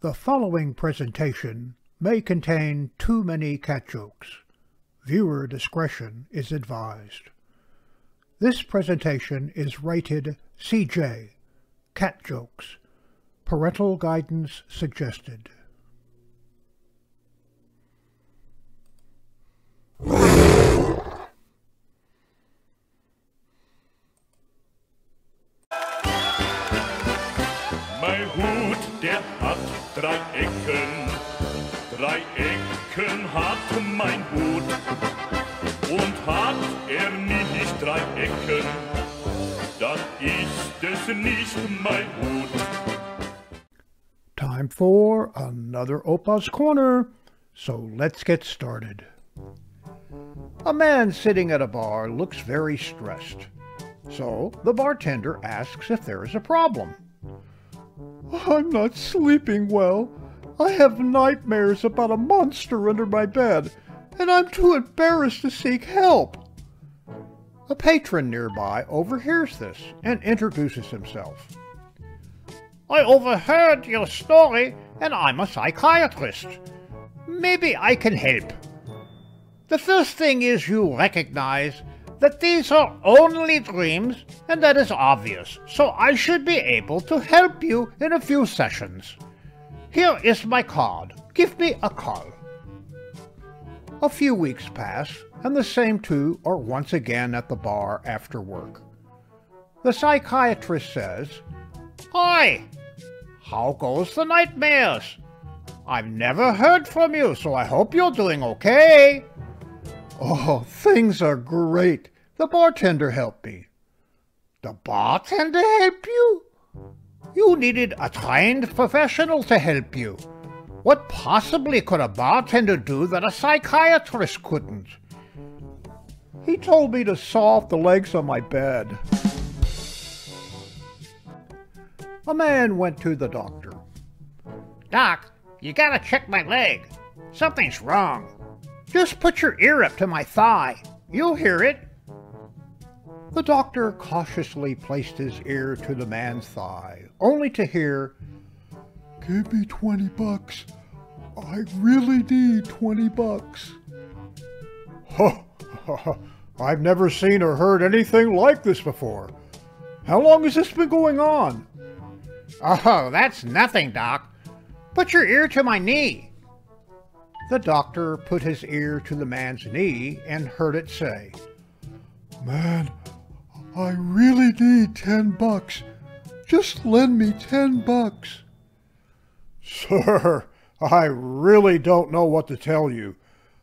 The following presentation may contain too many cat jokes. Viewer discretion is advised. This presentation is rated CJ, Cat Jokes. Parental guidance suggested. Mein Hut, der hat 3 Ecken. 3 Ecken hat mein Hut. Und hat er nicht 3 Ecken, dann ist es nicht mein Hut. Time for another Opa's Corner, so let's get started. A man sitting at a bar looks very stressed. So the bartender asks if there is a problem. "I'm not sleeping well. I have nightmares about a monster under my bed, and I'm too embarrassed to seek help." A patron nearby overhears this and introduces himself. "I overheard your story, and I'm a psychiatrist. Maybe I can help. The first thing is you recognize that these are only dreams, and that is obvious, so I should be able to help you in a few sessions. Here is my card. Give me a call." A few weeks pass, and the same two are once again at the bar after work. The psychiatrist says, "Hi, how goes the nightmares? I've never heard from you, so I hope you're doing okay." "Oh, things are great. The bartender helped me." "The bartender helped you? You needed a trained professional to help you. What possibly could a bartender do that a psychiatrist couldn't?" "He told me to saw off the legs on my bed." A man went to the doctor. "Doc, you gotta check my leg. Something's wrong. Just put your ear up to my thigh. You'll hear it." The doctor cautiously placed his ear to the man's thigh, only to hear, "Give me $20. I really need $20. "I've never seen or heard anything like this before. How long has this been going on?" "Oh, that's nothing, Doc. Put your ear to my knee." The doctor put his ear to the man's knee and heard it say, "Man, I really need $10. Just lend me $10. "Sir, I really don't know what to tell you.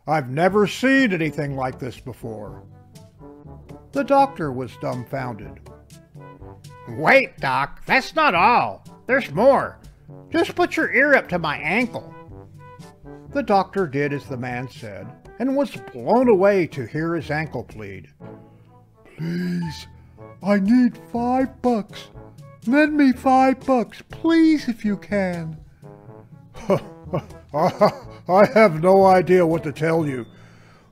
I've never seen anything like this before." The doctor was dumbfounded. "Wait, Doc, that's not all. There's more. Just put your ear up to my ankle." The doctor did as the man said, and was blown away to hear his ankle plead. "Please, I need $5. Lend me $5, please, if you can." "I have no idea what to tell you.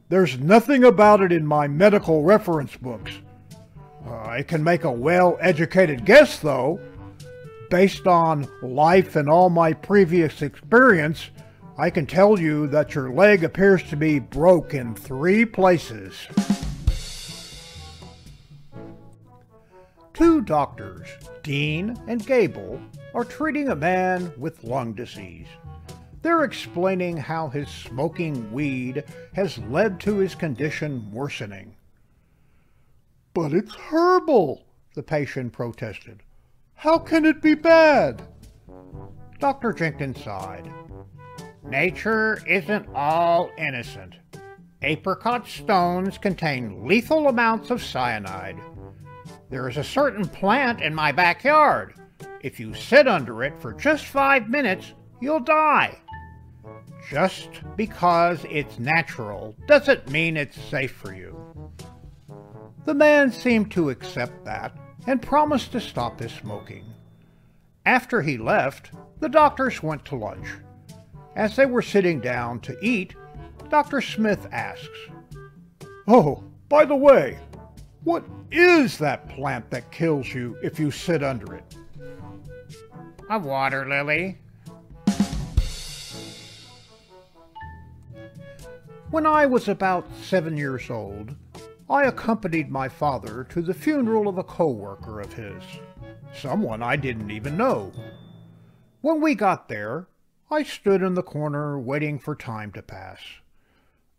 There's nothing about it in my medical reference books. I can make a well-educated guess, though. Based on life and all my previous experience, I can tell you that your leg appears to be broke in 3 places." Two doctors, Dean and Gable, are treating a man with lung disease. They're explaining how his smoking weed has led to his condition worsening. "But it's herbal," the patient protested. "How can it be bad?" Dr. Jenkins sighed. "Nature isn't all innocent. Apricot stones contain lethal amounts of cyanide. There is a certain plant in my backyard. If you sit under it for just 5 minutes, you'll die. Just because it's natural doesn't mean it's safe for you." The man seemed to accept that and promised to stop his smoking. After he left, the doctors went to lunch. As they were sitting down to eat, Dr. Smith asks, "Oh, by the way, what is that plant that kills you if you sit under it?" "A water lily." When I was about 7 years old, I accompanied my father to the funeral of a co-worker of his, someone I didn't even know. When we got there, I stood in the corner waiting for time to pass.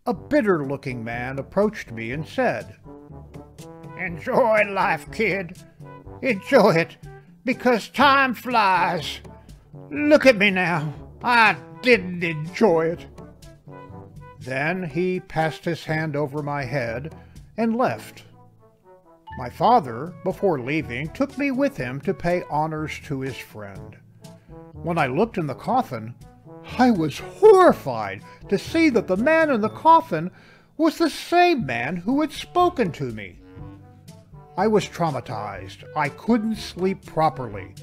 A bitter-looking man approached me and said, "Enjoy life, kid. Enjoy it, because time flies. Look at me now. I didn't enjoy it." Then he passed his hand over my head and left. My father, before leaving, took me with him to pay honors to his friend. When I looked in the coffin, I was horrified to see that the man in the coffin was the same man who had spoken to me. I was traumatized. I couldn't sleep properly.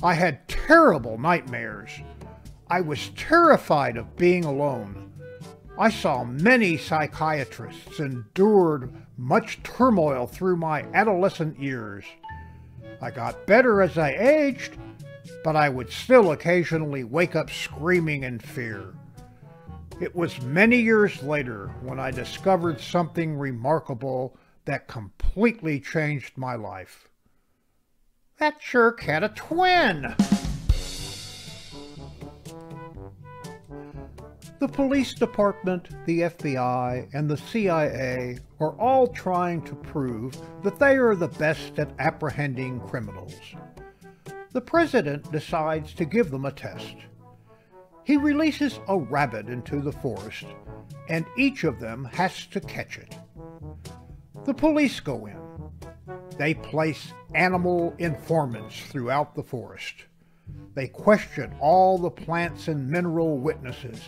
I had terrible nightmares. I was terrified of being alone. I saw many psychiatrists, endured much turmoil through my adolescent years. I got better as I aged, but I would still occasionally wake up screaming in fear. It was many years later when I discovered something remarkable that completely changed my life. That jerk had a twin! The police department, the FBI, and the CIA are all trying to prove that they are the best at apprehending criminals. The president decides to give them a test. He releases a rabbit into the forest, and each of them has to catch it. The police go in. They place animal informants throughout the forest. They question all the plants and mineral witnesses.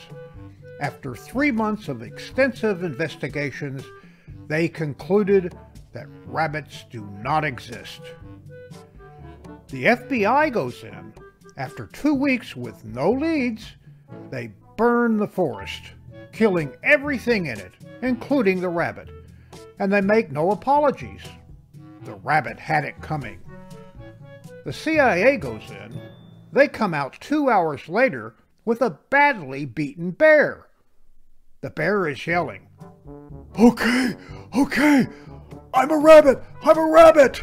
After 3 months of extensive investigations, they concluded that rabbits do not exist. The FBI goes in. After 2 weeks with no leads, they burn the forest, killing everything in it, including the rabbit, and they make no apologies. The rabbit had it coming. The CIA goes in. They come out 2 hours later with a badly beaten bear. The bear is yelling, "Okay, okay, I'm a rabbit, I'm a rabbit!"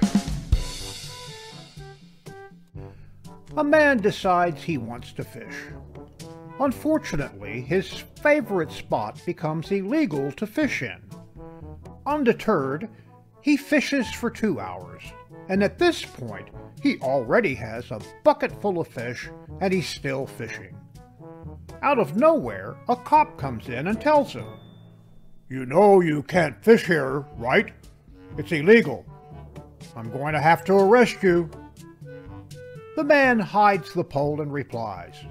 A man decides he wants to fish. Unfortunately, his favorite spot becomes illegal to fish in. Undeterred, he fishes for 2 hours, and at this point, he already has a bucket full of fish, and he's still fishing. Out of nowhere, a cop comes in and tells him, "You know you can't fish here, right? It's illegal. I'm going to have to arrest you." The man hides the pole and replies,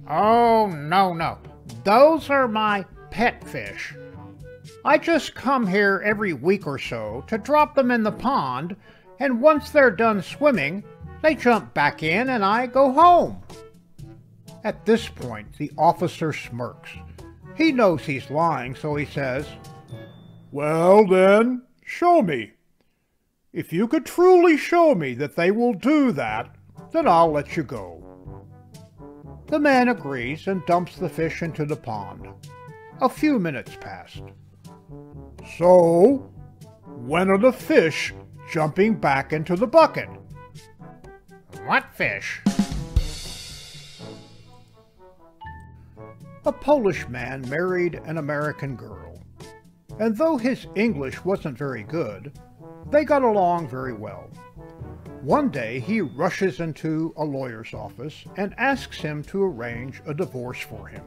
"Oh, no. Those are my pet fish. I just come here every week or so to drop them in the pond, and once they're done swimming, they jump back in and I go home." At this point, the officer smirks. He knows he's lying, so he says, "Well then, show me. If you could truly show me that they will do that, then I'll let you go." The man agrees and dumps the fish into the pond. A few minutes passed. "So, when are the fish jumping back into the bucket?" "What fish?" A Polish man married an American girl, and though his English wasn't very good, they got along very well. One day he rushes into a lawyer's office and asks him to arrange a divorce for him.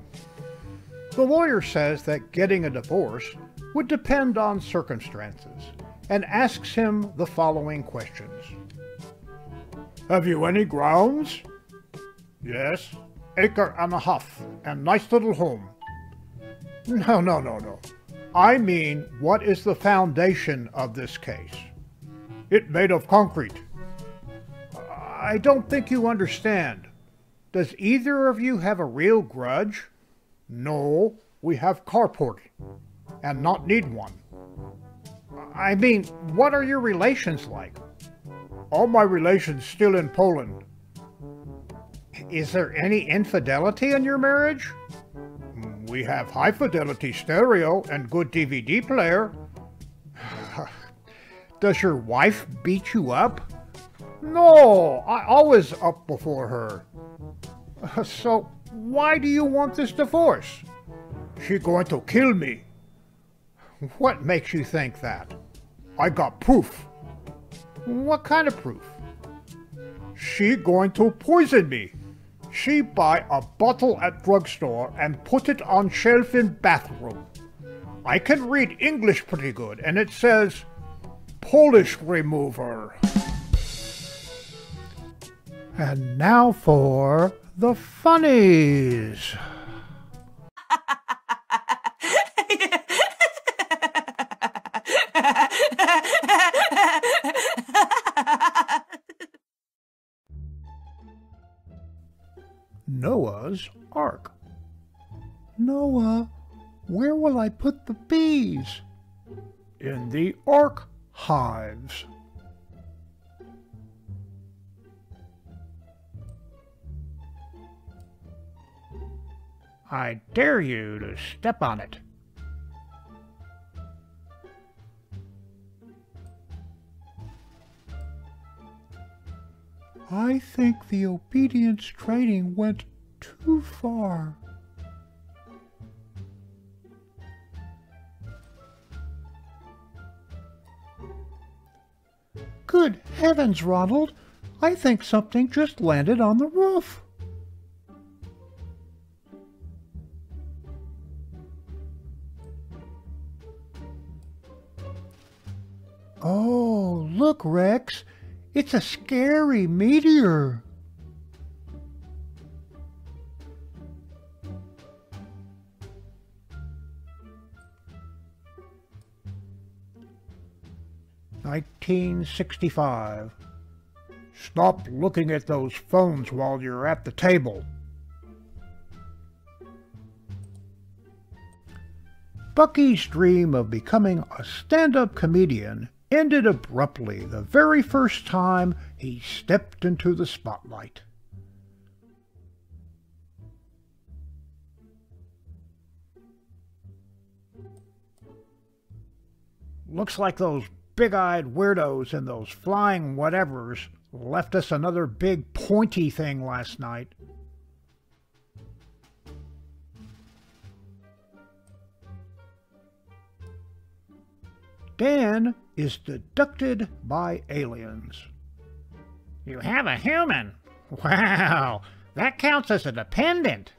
The lawyer says that getting a divorce would depend on circumstances and asks him the following questions. "Have you any grounds?" "Yes, acre and a half, and nice little home." No. I mean, what is the foundation of this case?" "It made of concrete." "I don't think you understand. Does either of you have a real grudge?" "No, we have carport, and not need one." "I mean, what are your relations like?" "All my relations still in Poland." "Is there any infidelity in your marriage?" we have high fidelity stereo and good DVD player. Does your wife beat you up? No, I always up before her. So why do you want this divorce? She going to kill me. What makes you think that? I got proof. What kind of proof? She going to poison me. She buy a bottle at drugstore and put it on shelf in bathroom. I can read English pretty good, and it says Polish remover. And now for the funnies. Noah's Ark. Noah, where will I put the bees? In the ark hives. I dare you to step on it. I think the obedience training went too far. Good heavens, Ronald! I think something just landed on the roof. Oh, look, Rex. It's a scary meteor. "1965. Stop looking at those phones while you're at the table." Bucky's dream of becoming a stand-up comedian ended abruptly the very first time he stepped into the spotlight. Looks like those big-eyed weirdos and those flying whatevers left us another big pointy thing last night. Dan is abducted by aliens. You have a human? Wow, that counts as a dependent.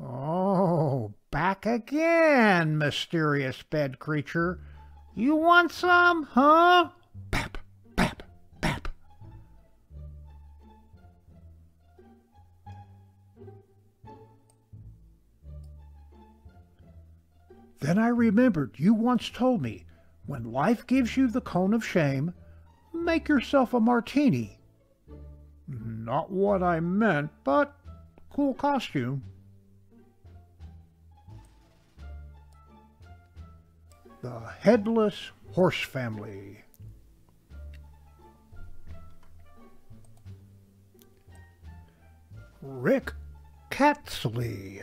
Oh, back again, mysterious bed creature. You want some, huh? Bap, bap, bap. Then I remembered you once told me, when life gives you the cone of shame, make yourself a martini. Not what I meant, but cool costume. The Headless Horse Family. Rick Catsley.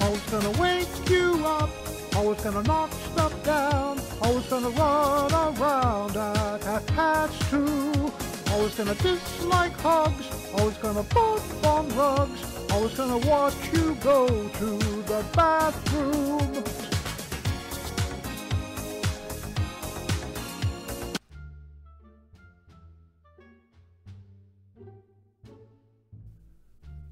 I was gonna wake you up, I was gonna knock stuff down, I was gonna run around at past two. I was gonna dislike hugs, I was gonna barf on rugs, I was gonna watch you go to the bathroom.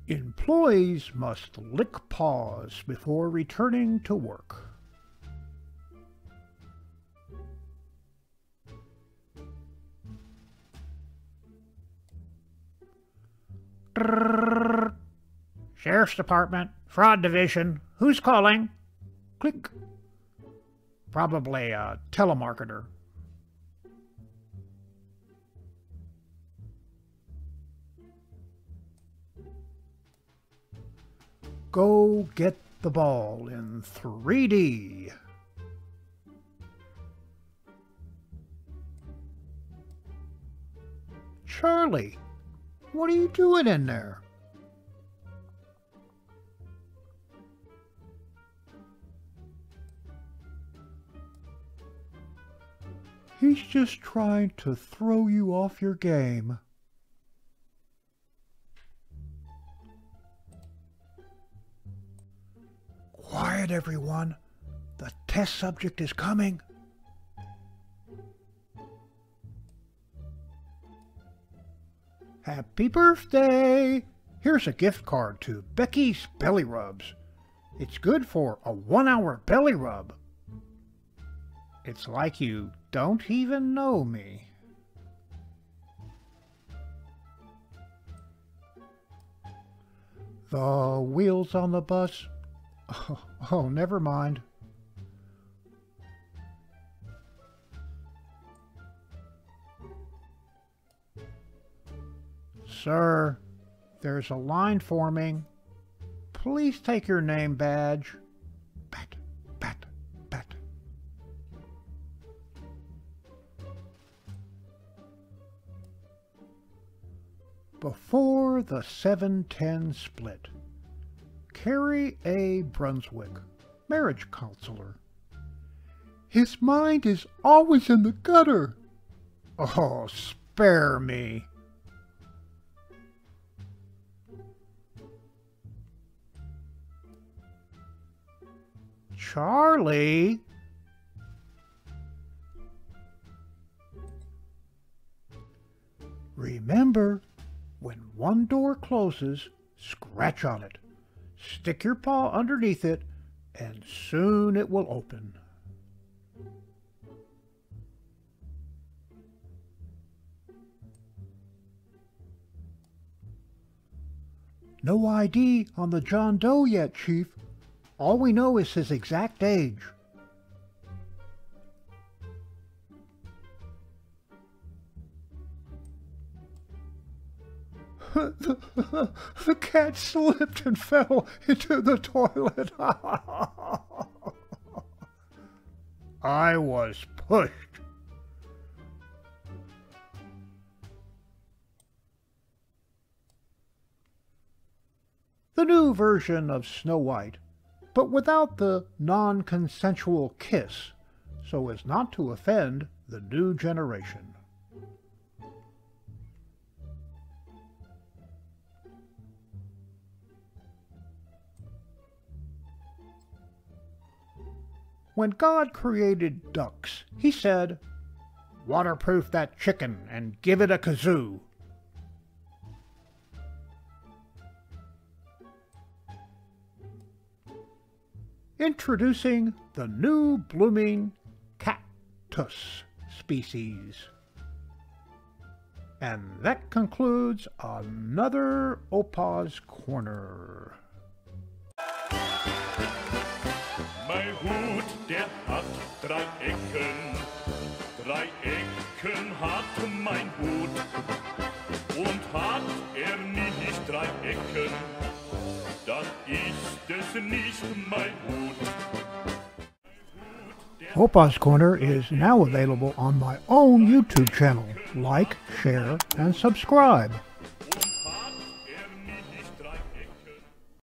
Employees must lick paws before returning to work. Sheriff's Department, Fraud Division, who's calling? Click. Probably a telemarketer. go get the ball in 3D. Charlie, what are you doing in there? He's just trying to throw you off your game. Quiet, everyone. The test subject is coming. Happy birthday! Here's a gift card to Becky's Belly Rubs. It's good for a 1-hour belly rub. It's like you don't even know me. The wheels on the bus. Oh, never mind. Sir, there's a line forming. Please take your name badge. Pat, pat, pat. Before the 7-10 split, Carrie A. Brunswick, marriage counselor. His mind is always in the gutter. Oh, spare me. Charlie? Remember, when one door closes, scratch on it. Stick your paw underneath it, and soon it will open. No ID on the John Doe yet, Chief. All we know is his exact age. The cat slipped and fell into the toilet. I was pushed. The new version of Snow White, but without the non-consensual kiss, so as not to offend the new generation. When God created ducks, he said, "Waterproof that chicken and give it a kazoo." Introducing the new blooming cactus species. And that concludes another Opa's Corner. Mein Hut, der hat 3 Ecken. 3 Ecken hat mein Hut. Und hat nicht 3 Ecken, dann ist es nicht mein Hut. Opa's Corner is now available on my own YouTube channel. Like, share, and subscribe.